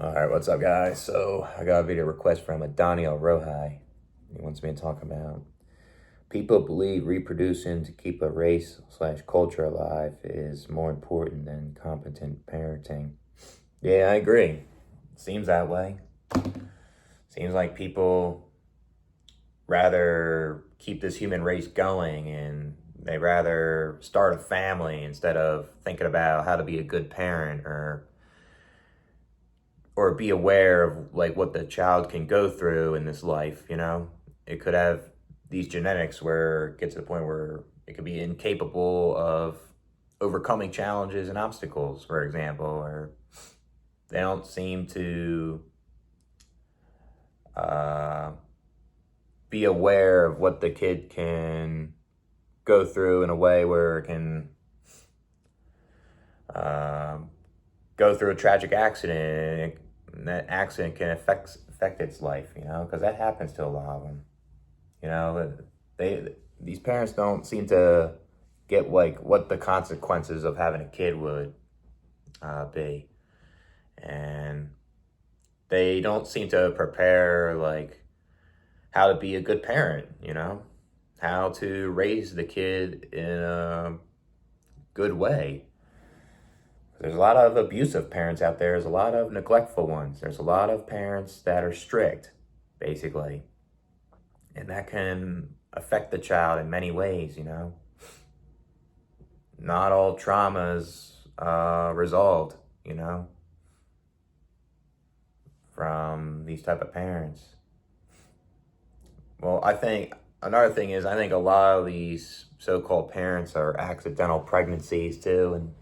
All right, what's up, guys? So I got a video request from a Daniel Rohai. He wants me to talk about people believe reproducing to keep a race/culture alive is more important than competent parenting. Yeah, I agree. Seems that way. Seems like people rather keep this human race going and they rather start a family instead of thinking about how to be a good parent or be aware of like what the child can go through in this life, you know? It could have these genetics where it gets to the point where it could be incapable of overcoming challenges and obstacles, for example, or they don't seem to uh, be aware of what the kid can go through in a way where it can uh, go through a tragic accident, and that accident can affect its life, you know, because that happens to a lot of them. You know, these parents don't seem to get like what the consequences of having a kid would be, and they don't seem to prepare like how to be a good parent. You know, how to raise the kid in a good way. There's a lot of abusive parents out there. There's a lot of neglectful ones. There's a lot of parents that are strict, basically. And that can affect the child in many ways, you know. Not all traumas resolved, you know, from these type of parents. Well, I think another thing is I think a lot of these so-called parents are accidental pregnancies too, and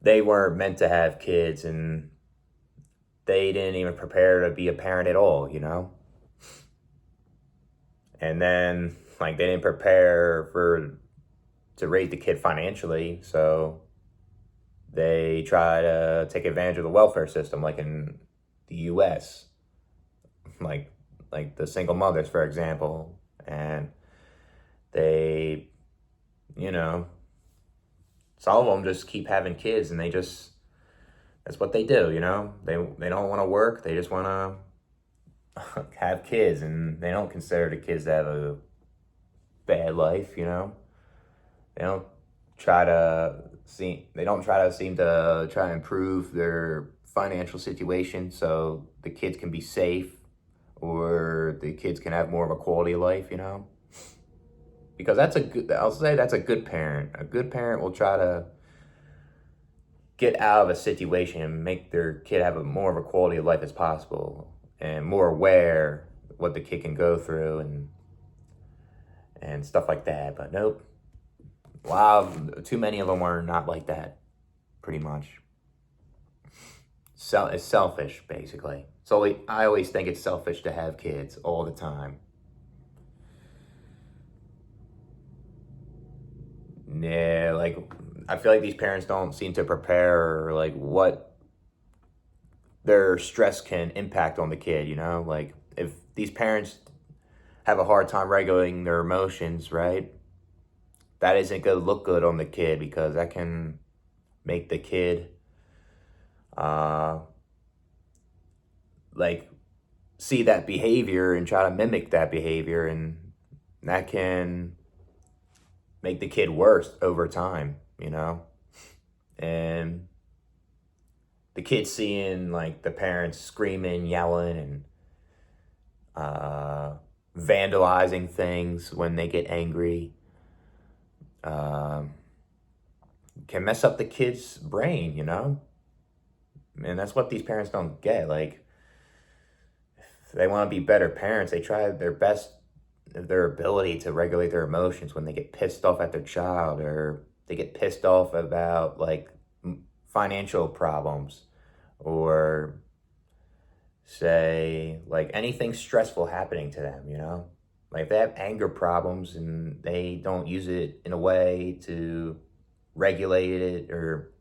they weren't meant to have kids, and they didn't even prepare to be a parent at all, you know? And then, like, they didn't prepare to raise the kid financially, so they try to take advantage of the welfare system, like in the U.S., like the single mothers, for example, and they, you know, some of them just keep having kids, and that's what they do, you know? They don't want to work, they just want to have kids, and they don't consider the kids to have a bad life, you know? They don't they don't try to seem to try to improve their financial situation so the kids can be safe or the kids can have more of a quality of life, you know? Because I'll say that's a good parent. A good parent will try to get out of a situation and make their kid have more of a quality of life as possible and more aware what the kid can go through and stuff like that. But nope. Wow, too many of them are not like that, pretty much. So it's selfish, basically. So I always think it's selfish to have kids all the time. Yeah, like I feel like these parents don't seem to prepare like what their stress can impact on the kid, you know? Like if these parents have a hard time regulating their emotions, right? That isn't going to look good on the kid because that can make the kid like see that behavior and try to mimic that behavior, and that can make the kid worse over time, you know? And the kid seeing like the parents screaming, yelling, and vandalizing things when they get angry can mess up the kid's brain, you know? And that's what these parents don't get. Like, if they want to be better parents, they try their best, their ability to regulate their emotions when they get pissed off at their child or they get pissed off about like financial problems or say like anything stressful happening to them, you know? Like if they have anger problems and they don't use it in a way to regulate it or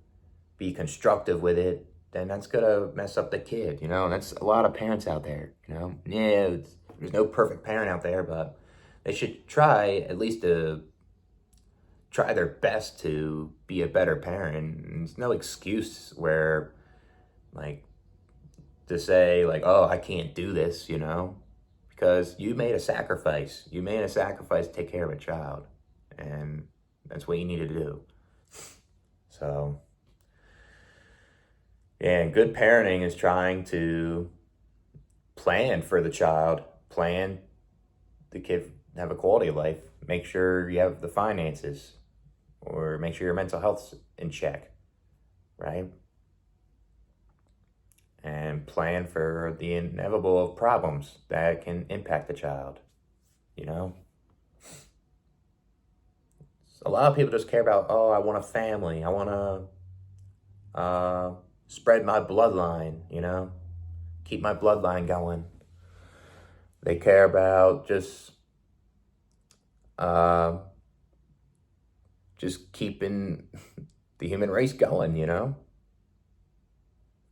be constructive with it, then that's gonna mess up the kid, you know? And that's a lot of parents out there, you know? Yeah, there's no perfect parent out there, but they should try at least to try their best to be a better parent. And there's no excuse where like to say like, oh, I can't do this, you know, because you made a sacrifice. You made a sacrifice to take care of a child, and that's what you need to do. So, yeah, and good parenting is trying to plan for the child, plan the kid have a quality of life, make sure you have the finances, or make sure your mental health's in check, right? And plan for the inevitable problems that can impact the child, you know? A lot of people just care about, oh, I want a family. I want to spread my bloodline, you know? Keep my bloodline going. They care about uh, just keeping the human race going, you know?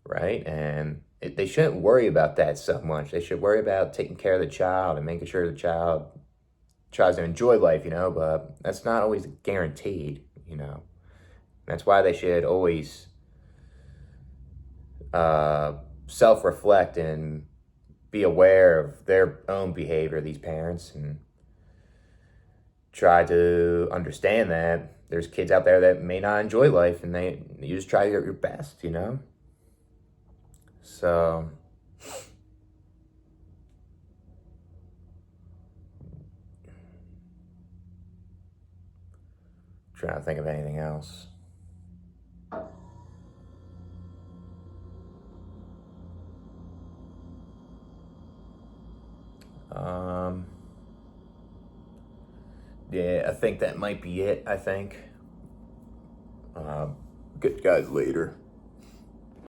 Right? And they shouldn't worry about that so much. They should worry about taking care of the child and making sure the child tries to enjoy life, you know, but that's not always guaranteed, you know. That's why they should always self-reflect and be aware of their own behavior, these parents, and try to understand that there's kids out there that may not enjoy life, and you just try your best, you know. So trying to think of anything else. Yeah, I think that might be it. I think. Get you guys later.